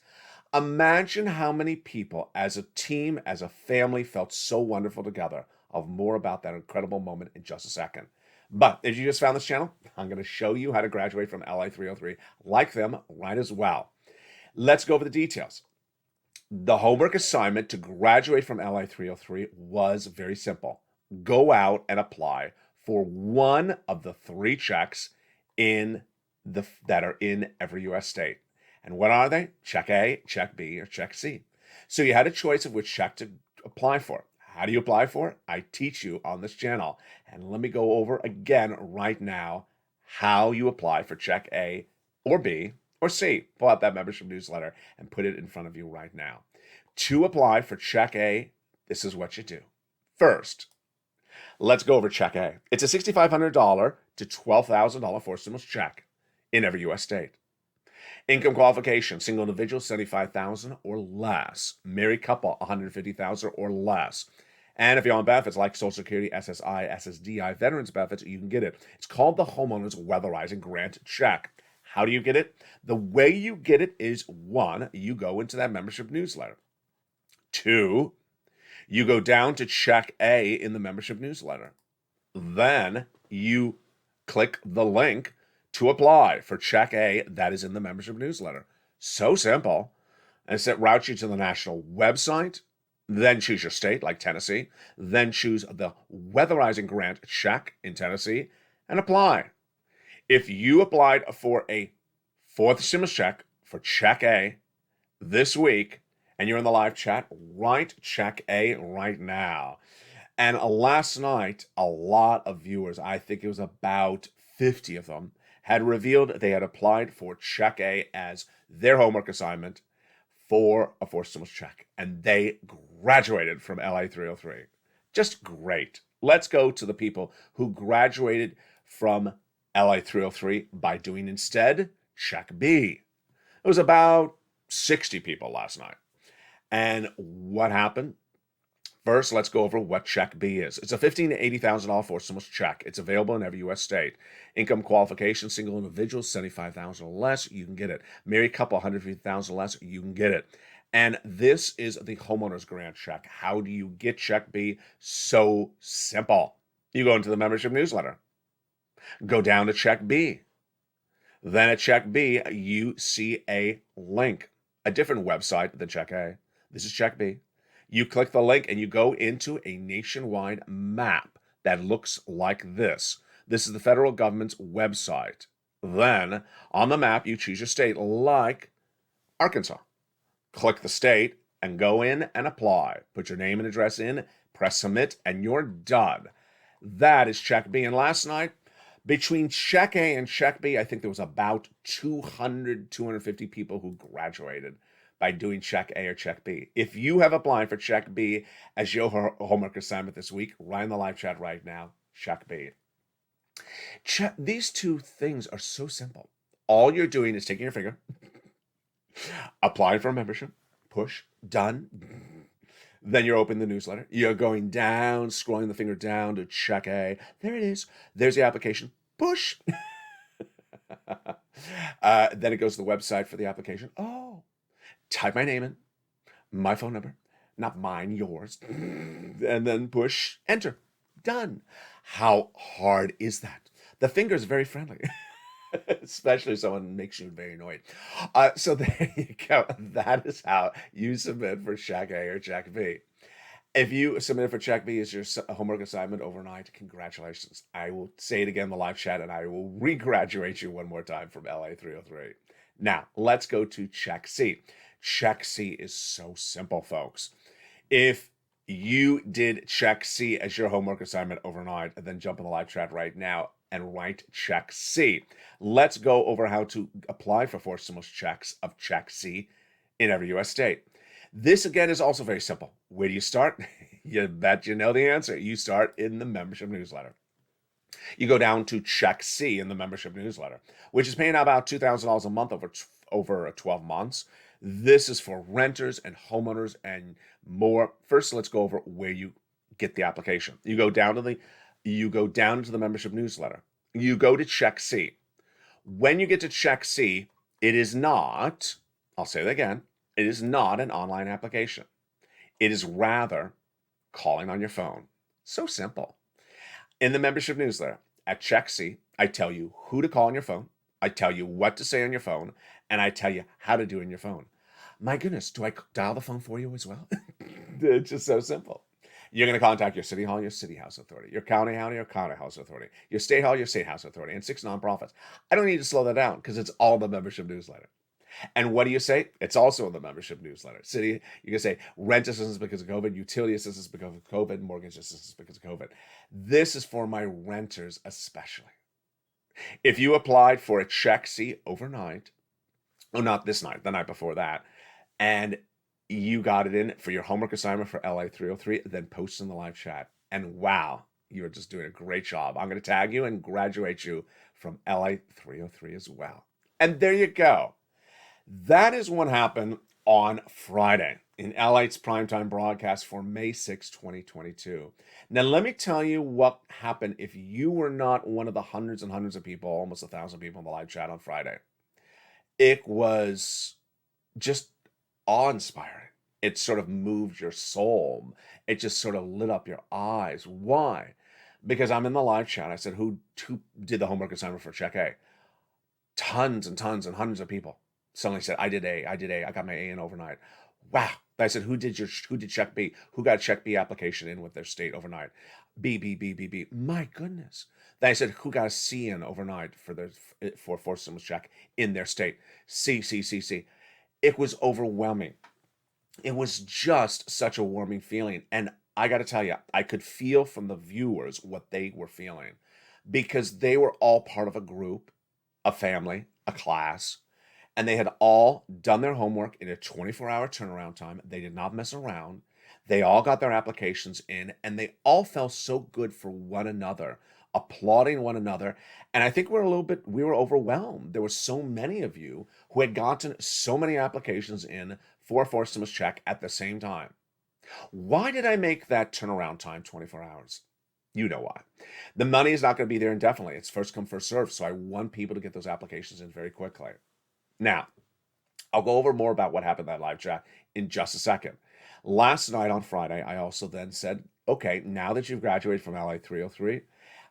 Imagine how many people as a team, as a family, felt so wonderful together. I'll have more about that incredible moment in just a second. But if you just found this channel, I'm going to show you how to graduate from LA 303 like them right as well. Let's go over the details. The homework assignment to graduate from LA 303 was very simple. Go out and apply for one of the 3 checks that are in every U.S. state. And what are they? Check A, Check B, or Check C. So you had a choice of which check to apply for. How do you apply for it? I teach you on this channel. And let me go over again right now how you apply for Check A or B or C. Pull out that membership newsletter and put it in front of you right now. To apply for Check A, this is what you do. First, let's go over Check A. It's a $6,500 to $12,000 four-stimulus check in every U.S. state. Income qualification, single individual, 75,000 or less. Married couple, 150,000 or less. And if you're on benefits like Social Security, SSI, SSDI, veterans benefits, you can get it. It's called the Homeowners Weatherizing Grant Check. How do you get it? The way you get it is, 1, you go into that membership newsletter. 2, you go down to Check A in the membership newsletter. Then you click the link to apply for Check A that is in the membership newsletter. So simple. And it routes you to the national website. Then choose your state, like Tennessee. Then choose the Weatherizing Grant Check in Tennessee and apply. If you applied for a fourth stimulus check for Check A this week and you're in the live chat, write Check A right now. And last night, a lot of viewers, I think it was about 50 of them, had revealed they had applied for Check A as their homework assignment for a fourth stimulus check. And they graduated from LA 303. Just great. Let's go to the people who graduated from LA 303 by doing instead Check B. It was about 60 people last night. And what happened? First, let's go over what Check B is. It's a $15,000 to $80,000 fourth stimulus check. It's available in every U.S. state. Income qualification, single individual, 75,000 or less, you can get it. Married couple, 150,000 or less, you can get it. And this is the homeowner's grant check. How do you get Check B? So simple. You go into the membership newsletter. Go down to Check B. Then at Check B, you see a link, a different website than Check A. This is Check B. You click the link and you go into a nationwide map that looks like this. This is the federal government's website. Then on the map, you choose your state, like Arkansas. Click the state and go in and apply. Put your name and address in, press submit, and you're done. That is Check B. And last night, between Check A and Check B, I think there was about 250 people who graduated by doing Check A or Check B. If you have applied for Check B as your homework assignment this week, write in the live chat right now, Check B. These two things are so simple. All you're doing is taking your finger, applying for a membership, push, done. Then you're opening the newsletter. You're going down, scrolling the finger down to Check A. There it is. There's the application. Push. Then it goes to the website for the application. Oh, type my name in, my phone number, not mine, yours, and then push enter. Done. How hard is that? The finger is very friendly, especially if someone makes you very annoyed. So there you go. That is how you submit for Check A or Check B. If you submit for Check B as your homework assignment overnight, congratulations. I will say it again in the live chat, and I will re-graduate you one more time from LA 303. Now, let's go to Check C. Check C is so simple, folks. If you did Check C as your homework assignment overnight, and then jump in the live chat right now and write Check C. Let's go over how to apply for fourth stimulus checks of Check C in every U.S. state. This, again, is also very simple. Where do you start? You bet you know the answer. You start in the membership newsletter. You go down to Check C in the membership newsletter, which is paying out about $2,000 a month over 12 months. This is for renters and homeowners and more. First, let's go over where you get the application. You go down to the membership newsletter. You go to Check C. When you get to Check C, it is not, I'll say that again, it is not an online application. It is rather calling on your phone. So simple. In the membership newsletter at Check C, I tell you who to call on your phone, I tell you what to say on your phone, and I tell you how to do it on your phone. My goodness, do I dial the phone for you as well? It's just so simple. You're going to contact your city hall, your city house authority, your county hall, your county house authority, your state hall, your state house authority, and 6 nonprofits. I don't need to slow that down because it's all the membership newsletter. And what do you say? It's also in the membership newsletter. City, you can say rent assistance because of COVID, utility assistance because of COVID, mortgage assistance because of COVID. This is for my renters especially. If you applied for a Check C overnight, not this night, the night before that, and you got it in for your homework assignment for LA 303, then post in the live chat. And wow, you're just doing a great job. I'm going to tag you and graduate you from LA 303 as well. And there you go. That is what happened on Friday in LA's primetime broadcast for May 6, 2022. Now, let me tell you what happened if you were not one of the hundreds and hundreds of people, almost 1,000 people in the live chat on Friday. It was just awe-inspiring. It sort of moved your soul. It just sort of lit up your eyes. Why? Because I'm in the live chat. I said, who did the homework assignment for check A? Tons and tons and hundreds of people suddenly said, I did A, I got my A in overnight. Wow. I said, who did check B? Who got check B application in with their state overnight? B. My goodness. Then I said, who got a C in overnight for fourth stimulus check in their state? C. It was overwhelming. It was just such a warming feeling. And I got to tell you, I could feel from the viewers what they were feeling because they were all part of a group, a family, a class, and they had all done their homework in a 24-hour turnaround time. They did not mess around. They all got their applications in, and they all felt so good for one another, applauding one another. And I think we were overwhelmed. There were so many of you who had gotten so many applications in for a fourth stimulus check at the same time. Why did I make that turnaround time 24 hours? You know why. The money is not going to be there indefinitely. It's first come, first served. So I want people to get those applications in very quickly. Now, I'll go over more about what happened in that live chat in just a second. Last night on Friday, I also then said, okay, now that you've graduated from LA 303,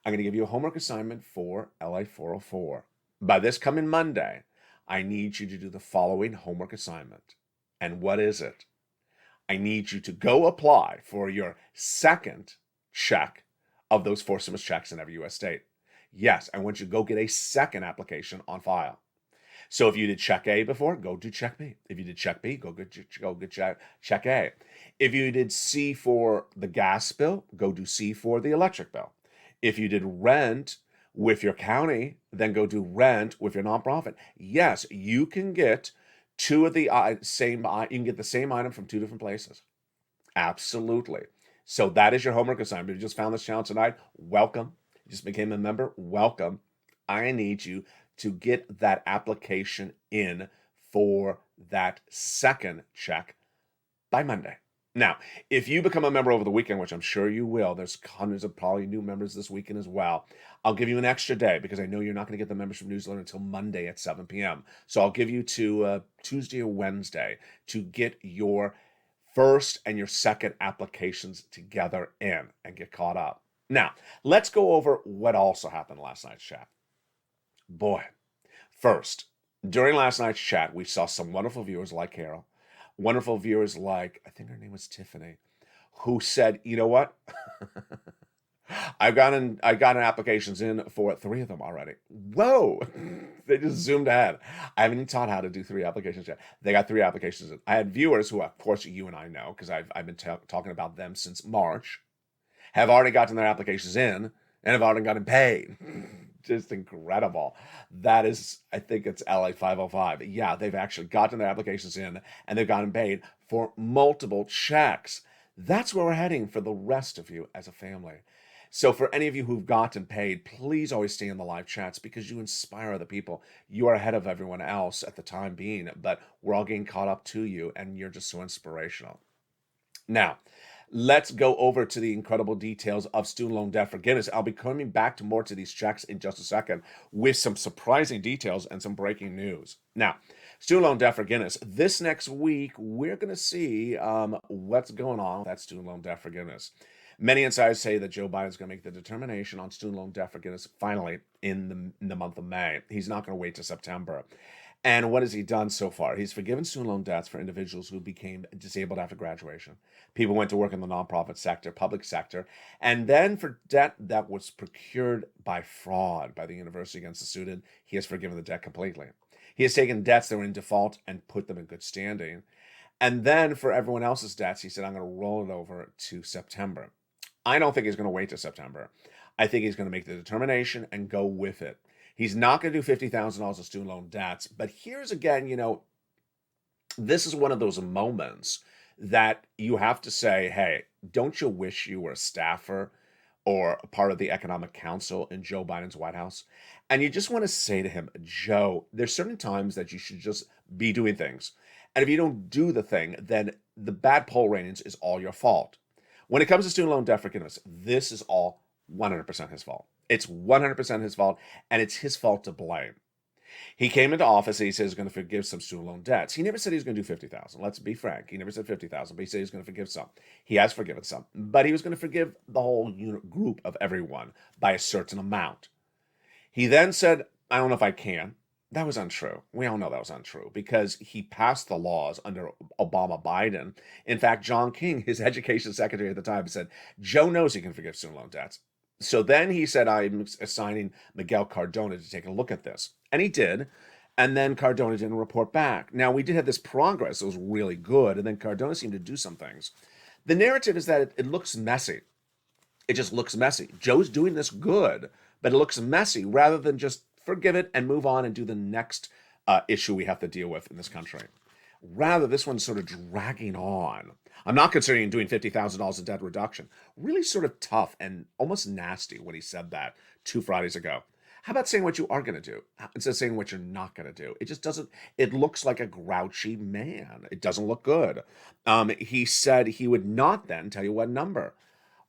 I'm going to give you a homework assignment for LA 404. By this coming Monday, I need you to do the following homework assignment. And what is it? I need you to go apply for your second check of those fourth stimulus checks in every U.S. state. Yes, I want you to go get a second application on file. So if you did check A before, go do check B. If you did check B, go get check A. If you did C for the gas bill, go do C for the electric bill. If you did rent with your county, then go do rent with your nonprofit. Yes, you can get two of the same. You can get the same item from two different places. Absolutely. So that is your homework assignment. If you just found this channel tonight, welcome. You just became a member, welcome. I need you to get that application in for that second check by Monday. Now, if you become a member over the weekend, which I'm sure you will, there's hundreds of probably new members this weekend as well. I'll give you an extra day because I know you're not going to get the membership newsletter until Monday at 7 p.m. So I'll give you to Tuesday or Wednesday to get your first and your second applications together in and get caught up. Now, let's go over what also happened last night's chat. Boy, first, during last night's chat, we saw some wonderful viewers like Carol, wonderful viewers like, I think her name was Tiffany, who said, you know what? I've gotten applications in for 3 of them already. Whoa! They just zoomed ahead. I haven't even taught how to do 3 applications yet. They got 3 applications in. I had viewers who, of course, you and I know, because I've been talking about them since March, have already gotten their applications in and have already gotten paid. Just incredible. That is, I think it's LA 505. Yeah, they've actually gotten their applications in and they've gotten paid for multiple checks. That's where we're heading for the rest of you as a family. So for any of you who've gotten paid, please always stay in the live chats because you inspire other people. You are ahead of everyone else at the time being, but we're all getting caught up to you and you're just so inspirational. Now, let's go over to the incredible details of student loan debt forgiveness. I'll be coming back to more to these checks in just a second with some surprising details and some breaking news. Now, student loan debt forgiveness. This next week, we're going to see what's going on with that student loan debt forgiveness. Many insiders say that Joe Biden's going to make the determination on student loan debt forgiveness finally in the month of May. He's not going to wait to September. And what has he done so far? He's forgiven student loan debts for individuals who became disabled after graduation. People went to work in the nonprofit sector, public sector, and then for debt that was procured by fraud by the university against the student, he has forgiven the debt completely. He has taken debts that were in default and put them in good standing. And then for everyone else's debts, he said, I'm going to roll it over to September. I don't think he's going to wait to September. I think he's going to make the determination and go with it. He's not going to do $50,000 of student loan debts. But here's again, this is one of those moments that you have to say, hey, don't you wish you were a staffer or part of the Economic Council in Joe Biden's White House. And you just want to say to him, Joe, there's certain times that you should just be doing things. And if you don't do the thing, then the bad poll ratings is all your fault. When it comes to student loan debt forgiveness, this is all 100% his fault. It's 100% his fault, and it's his fault to blame. He came into office and he said he's going to forgive some student loan debts. He never said he was going to do 50,000. Let's be frank. He never said 50,000, but he said he's going to forgive some. He has forgiven some, but he was going to forgive the whole group of everyone by a certain amount. He then said, I don't know if I can. That was untrue. We all know that was untrue because he passed the laws under Obama Biden. In fact, John King, his education secretary at the time, said, Joe knows he can forgive student loan debts. So then he said, I'm assigning Miguel Cardona to take a look at this. And he did. And then Cardona didn't report back. Now, we did have this progress. It was really good. And then Cardona seemed to do some things. The narrative is that it looks messy. It just looks messy. Joe's doing this good, but it looks messy rather than just forgive it and move on and do the next issue we have to deal with in this country. Rather, this one's sort of dragging on. I'm not considering doing $50,000 in debt reduction. Really sort of tough and almost nasty when he said that 2 Fridays ago. How about saying what you are going to do instead of saying what you're not going to do? It just doesn't, it looks like a grouchy man. It doesn't look good. He said he would not then tell you what number.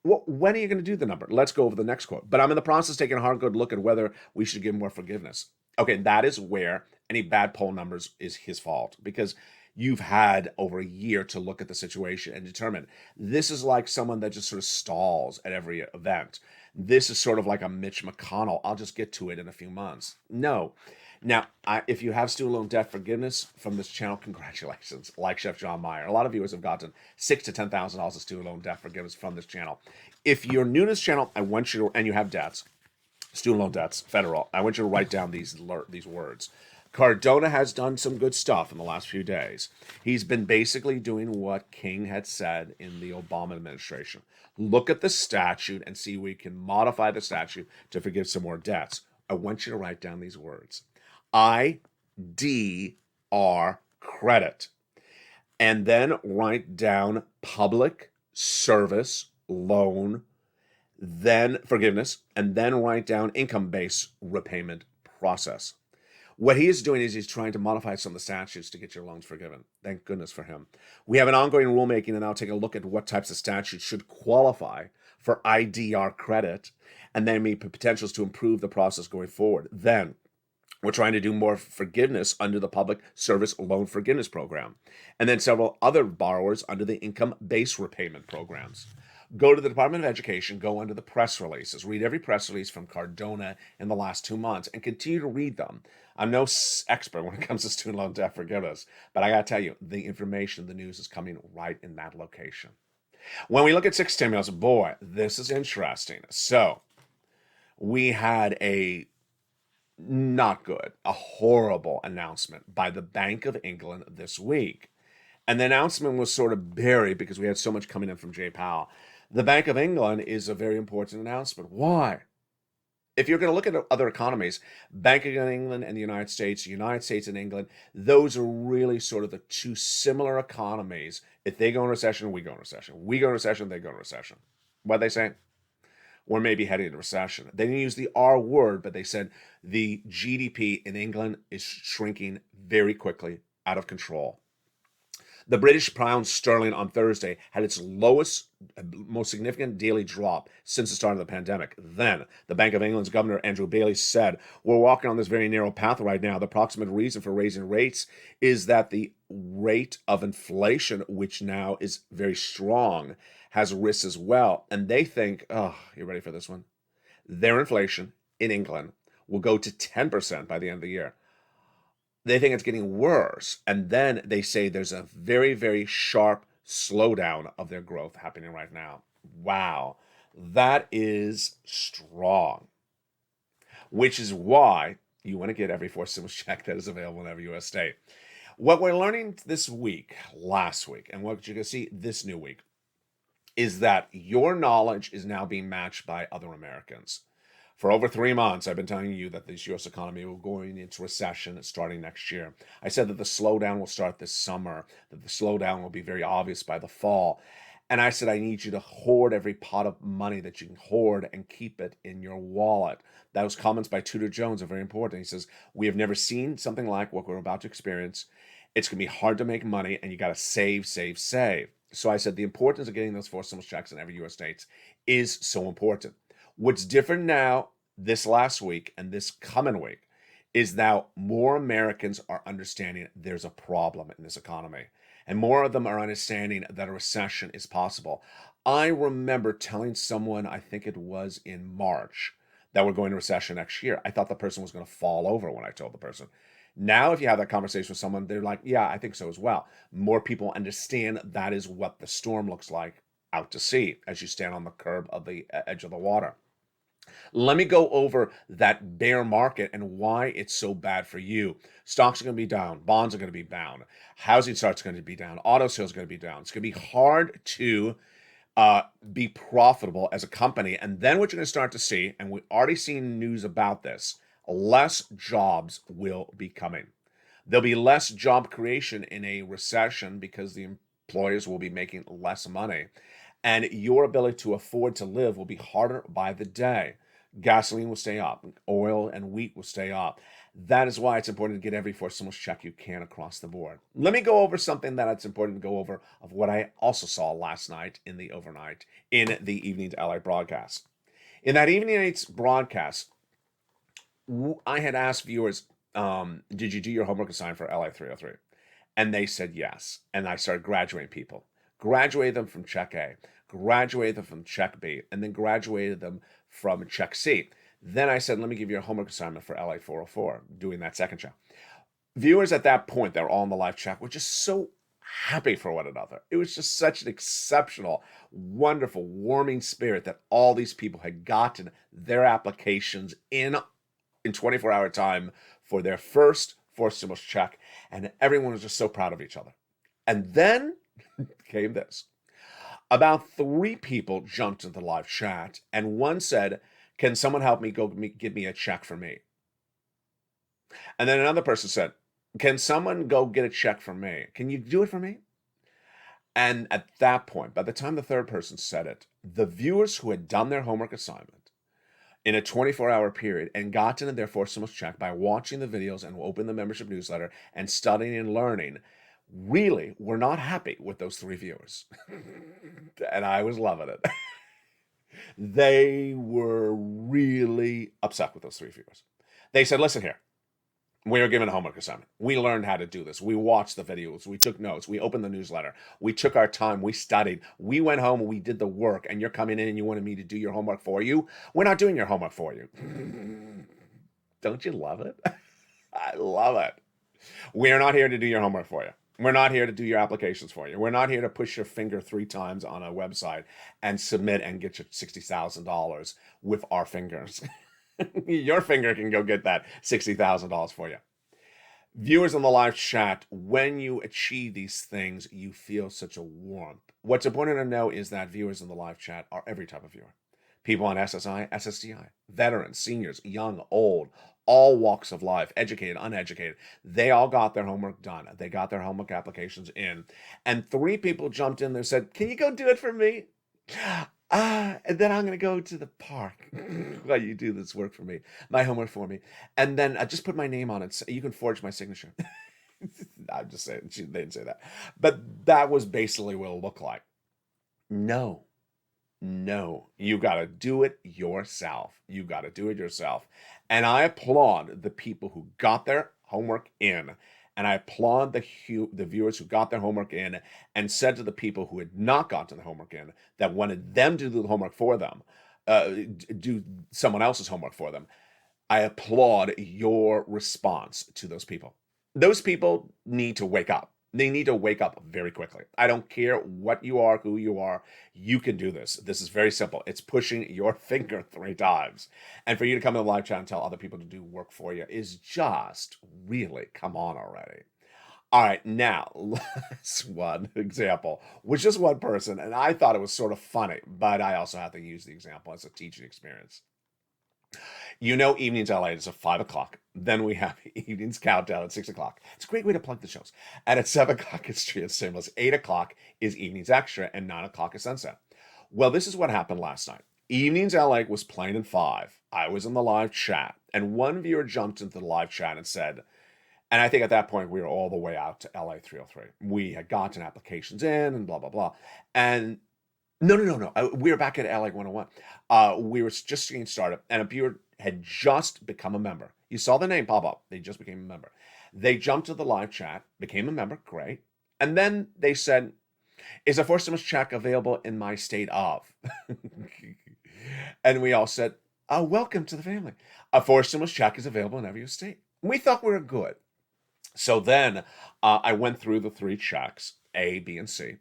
Well, when are you going to do the number? Let's go over the next quote. But I'm in the process of taking a hard good look at whether we should give more forgiveness. Okay, that is where any bad poll numbers is his fault because you've had over a year to look at the situation and determine this is like someone that just sort of stalls at every event. This is sort of like a Mitch McConnell. I'll just get to it in a few months. No. Now, if you have student loan debt forgiveness from this channel, congratulations. Like Chef John Meyer, a lot of viewers have gotten $6,000 to $10,000 of student loan debt forgiveness from this channel. If you're new to this channel, I want you to, and you have debts, student loan debts, federal, I want you to write down these words. Cardona has done some good stuff in the last few days. He's been basically doing what King had said in the Obama administration. Look at the statute and see we can modify the statute to forgive some more debts. I want you to write down these words. IDR credit. And then write down public service loan, then forgiveness, and then write down income-based repayment process. What he is doing is he's trying to modify some of the statutes to get your loans forgiven. Thank goodness for him. We have an ongoing rulemaking and I'll take a look at what types of statutes should qualify for IDR credit and then maybe potentials to improve the process going forward. Then we're trying to do more forgiveness under the Public Service Loan Forgiveness Program, and then several other borrowers under the income-based repayment programs. Go to the Department of Education, go under the press releases, read every press release from Cardona in the last 2 months, and continue to read them. I'm no expert when it comes to student loan debt forgiveness, but I got to tell you, the information, the news is coming right in that location. When we look at 6 stimulus, boy, this is interesting. So we had a not good, a horrible announcement by the Bank of England this week. And the announcement was sort of buried because we had so much coming in from Jay Powell. The Bank of England is a very important announcement. Why? If you're going to look at other economies, Bank of England and the United States and England, those are really sort of the two similar economies. If they go in recession, we go in recession. We go in recession, they go in recession. What they say? Or maybe heading into recession. They didn't use the R word, but they said the GDP in England is shrinking very quickly, out of control. The British pound sterling on Thursday had its lowest, most significant daily drop since the start of the pandemic. Then, the Bank of England's Governor Andrew Bailey said, we're walking on this very narrow path right now. The approximate reason for raising rates is that the rate of inflation, which now is very strong, has risks as well. And they think, oh, you ready for this one? Their inflation in England will go to 10% by the end of the year. They think it's getting worse. And then they say there's a very, very sharp slowdown of their growth happening right now. Wow. That is strong. Which is why you want to get every fourth stimulus check that is available in every U.S. state. What we're learning this week, last week, and what you're going to see this new week is that your knowledge is now being matched by other Americans. For over 3 months, I've been telling you that this U.S. economy will go into recession starting next year. I said that the slowdown will start this summer, that the slowdown will be very obvious by the fall. And I said, I need you to hoard every pot of money that you can hoard and keep it in your wallet. Those comments by Tudor Jones are very important. He says, we have never seen something like what we're about to experience. It's going to be hard to make money, and you got to save, save, save. So I said, the importance of getting those forced stimulus checks in every U.S. states is so important. What's different now, this last week and this coming week, is now more Americans are understanding there's a problem in this economy. And more of them are understanding that a recession is possible. I remember telling someone, I think it was in March, that we're going to recession next year. I thought the person was going to fall over when I told the person. Now, if you have that conversation with someone, they're like, yeah, I think so as well. More people understand that is what the storm looks like out to sea as you stand on the curb of the edge of the water. Let me go over that bear market and why it's so bad for you. Stocks are going to be down. Bonds are going to be down. Housing starts going to be down. Auto sales are going to be down. It's going to be hard to be profitable as a company. And then what you're going to start to see, and we've already seen news about this, less jobs will be coming. There'll be less job creation in a recession because the employers will be making less money. And your ability to afford to live will be harder by the day. Gasoline will stay up. Oil and wheat will stay up. That is why it's important to get every forced stimulus check you can across the board. Let me go over something that it's important to go over of what I also saw last night in the overnight in the Evening to LA broadcast. In that evening night's broadcast, I had asked viewers, did you do your homework assignment for LA 303? And they said yes. And I started graduating people. Graduated them from check A, graduated them from check B, and then graduated them from check C. Then I said, let me give you a homework assignment for LA 404, doing that second show. Viewers at that point that were all in the live chat were just so happy for one another. It was just such an exceptional, wonderful, warming spirit that all these people had gotten their applications in 24-hour time for their first forced stimulus check, and everyone was just so proud of each other. And then came this. About 3 people jumped into the live chat, and one said, can someone help me give me a check for me? And then another person said, can someone go get a check for me? Can you do it for me? And at that point, by the time the third person said it, the viewers who had done their homework assignment in a 24-hour period and gotten their forced stimulus check by watching the videos and opening the membership newsletter and studying and learning, really were not happy with those 3 viewers. And I was loving it. They were really upset with those 3 viewers. They said, listen here, we were given a homework assignment. We learned how to do this. We watched the videos. We took notes. We opened the newsletter. We took our time. We studied. We went home and we did the work. And you're coming in and you wanted me to do your homework for you? We're not doing your homework for you. Don't you love it? I love it. We're not here to do your homework for you. We're not here to do your applications for you. We're not here to push your finger 3 times on a website and submit and get your $60,000 with our fingers. Your finger can go get that $60,000 for you. Viewers on the live chat, when you achieve these things, you feel such a warmth. What's important to know is that viewers in the live chat are every type of viewer. People on SSI, SSDI, veterans, seniors, young, old, all walks of life, educated, uneducated. They all got their homework done. They got their homework applications in. And 3 people jumped in there and said, can you go do it for me? And then I'm going to go to the park while you do this work for me, my homework for me. And then I just put my name on it. So you can forge my signature. I'm just saying, they didn't say that. But that was basically what it looked like. No, you got to do it yourself. You got to do it yourself. And I applaud the people who got their homework in. And I applaud the viewers who got their homework in and said to the people who had not gotten the homework in, that wanted them to do the homework for them, do someone else's homework for them. I applaud your response to those people. Those people need to wake up. They need to wake up very quickly. I don't care what you are, who you are. You can do this. This is very simple. It's pushing your finger 3 times. And for you to come in the live chat and tell other people to do work for you is just really, come on already. All right, now, last one example was just one person, and I thought it was sort of funny, but I also have to use the example as a teaching experience. You know, Evenings LA is at 5 o'clock. Then we have Evenings Countdown at 6 o'clock. It's a great way to plug the shows. And at 7 o'clock, it's Street and Seamless. 8 o'clock is Evenings Extra, and 9 o'clock is Sunset. Well, this is what happened last night. Evenings LA was playing in 5. I was in the live chat, and one viewer jumped into the live chat and said, and I think at that point we were all the way out to LA 303. We had gotten applications in and blah, blah, blah. And no. We were back at LA 101. We were just getting started, and a viewer had just become a member. You saw the name pop up. They just became a member. They jumped to the live chat, became a member, great. And then they said, is a forced stimulus check available in my state of? And we all said, welcome to the family. A forced stimulus check is available in every state. We thought we were good. So then I went through the 3 checks, A, B, and C.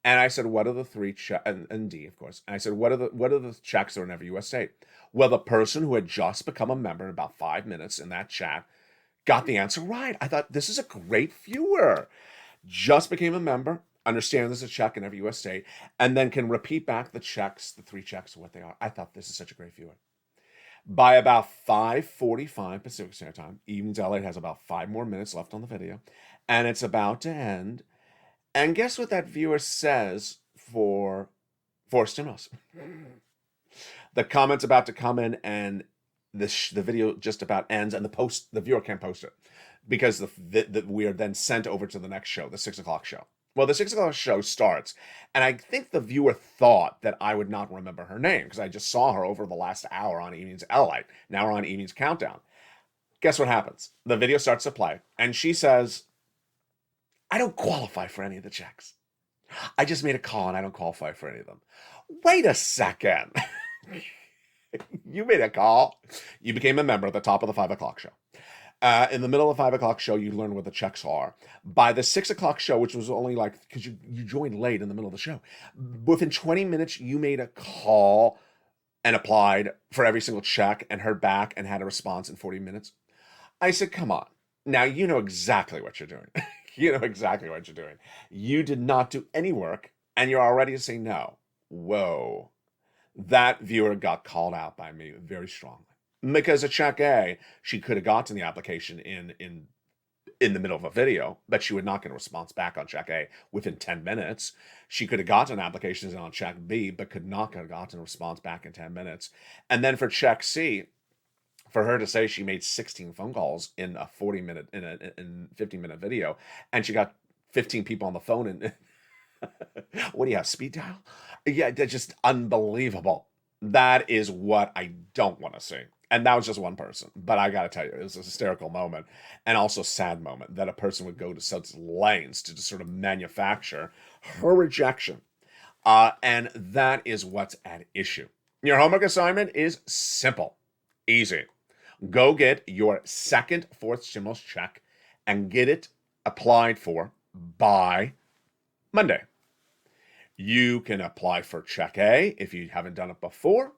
And I said, what are the 3 checks, and D, of course. And I said, what are the checks that are in every U.S. state? Well, the person who had just become a member in about 5 minutes in that chat got the answer right. I thought, this is a great viewer. Just became a member, understand there's a check in every U.S. state, and then can repeat back the checks, the 3 checks, what they are. I thought, this is such a great viewer. By about 5:45 Pacific Standard Time, Evenings LA has about 5 more minutes left on the video, and it's about to end. And guess what that viewer says for stimulus? The comment's about to come in, and the video just about ends, and the viewer can't post it because we are then sent over to the next show, the 6 o'clock show. Well, the 6 o'clock show starts, and I think the viewer thought that I would not remember her name because I just saw her over the last hour on Evenings LA. Now we're on Evenings Countdown. Guess what happens? The video starts to play, and she says, I don't qualify for any of the checks. I just made a call, and I don't qualify for any of them. Wait a second. You made a call. You became a member at the top of the 5 o'clock show. In the middle of the 5 o'clock show, you learn what the checks are. By the 6 o'clock show, which was only like, because you joined late in the middle of the show, within 20 minutes, you made a call and applied for every single check and heard back and had a response in 40 minutes. I said, come on. Now, you know exactly what you're doing. You know exactly what you're doing. You did not do any work, and you're already saying no. Whoa. That viewer got called out by me very strongly. Because at check A, she could have gotten the application in the middle of a video, but she would not get a response back on check A within 10 minutes. She could have gotten applications on check B, but could not have gotten a response back in 10 minutes. And then for check C, for her to say she made 16 phone calls in a 15-minute video, and she got 15 people on the phone, and what do you have, speed dial? Yeah, that's just unbelievable. That is what I don't want to see. And that was just one person. But I got to tell you, it was a hysterical moment and also sad moment that a person would go to such lengths to just sort of manufacture her rejection. And that is what's at issue. Your homework assignment is simple, easy. Go get your second fourth stimulus check and get it applied for by Monday. You can apply for check A if you haven't done it before.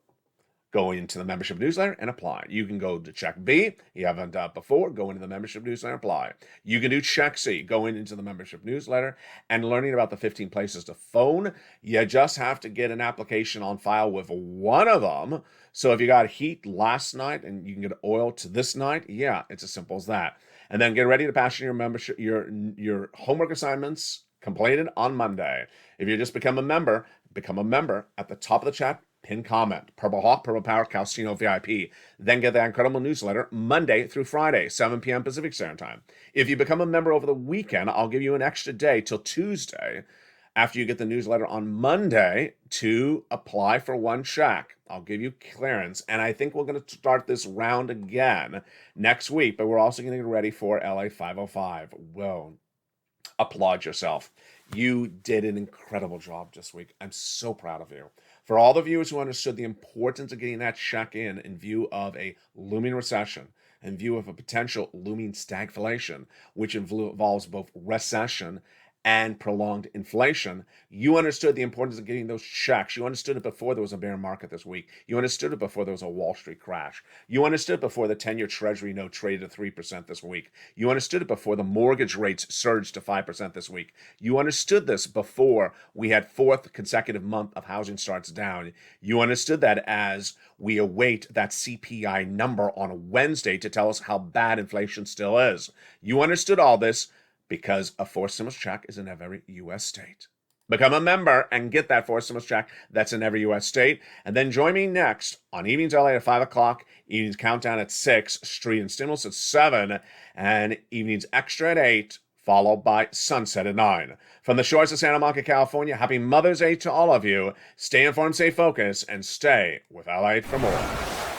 Go into the membership newsletter and apply. You can go to check B. You haven't done it before. Go into the membership newsletter and apply. You can do check C. Go into the membership newsletter and learning about the 15 places to phone. You just have to get an application on file with one of them. So if you got heat last night and you can get oil to this night, yeah, it's as simple as that. And then get ready to pass your membership, your homework assignments completed on Monday. If you just become a member at the top of the chat. Pin comment, Purple Hawk, Purple Power, Calcino VIP. Then get that incredible newsletter Monday through Friday, 7 p.m. Pacific Standard Time. If you become a member over the weekend, I'll give you an extra day till Tuesday after you get the newsletter on Monday to apply for one check. I'll give you clearance. And I think we're going to start this round again next week, but we're also going to get ready for LA 505. Whoa. Applaud yourself. You did an incredible job this week. I'm so proud of you. For all the viewers who understood the importance of getting that check in view of a looming recession, in view of a potential looming stagflation, which involves both recession and prolonged inflation, you understood the importance of getting those checks. You understood it before there was a bear market this week. You understood it before there was a Wall Street crash. You understood before the 10-year Treasury note traded at 3% this week. You understood it before the mortgage rates surged to 5% this week. You understood this before we had fourth consecutive month of housing starts down. You understood that as we await that CPI number on Wednesday to tell us how bad inflation still is. You understood all this because a forced stimulus check is in every U.S. state. Become a member and get that forced stimulus check that's in every U.S. state. And then join me next on Evenings LA at 5 o'clock, Evenings Countdown at 6, Street and Stimulus at 7, and Evenings Extra at 8, followed by Sunset at 9. From the shores of Santa Monica, California, happy Mother's Day to all of you. Stay informed, stay focused, and stay with LALATE for more.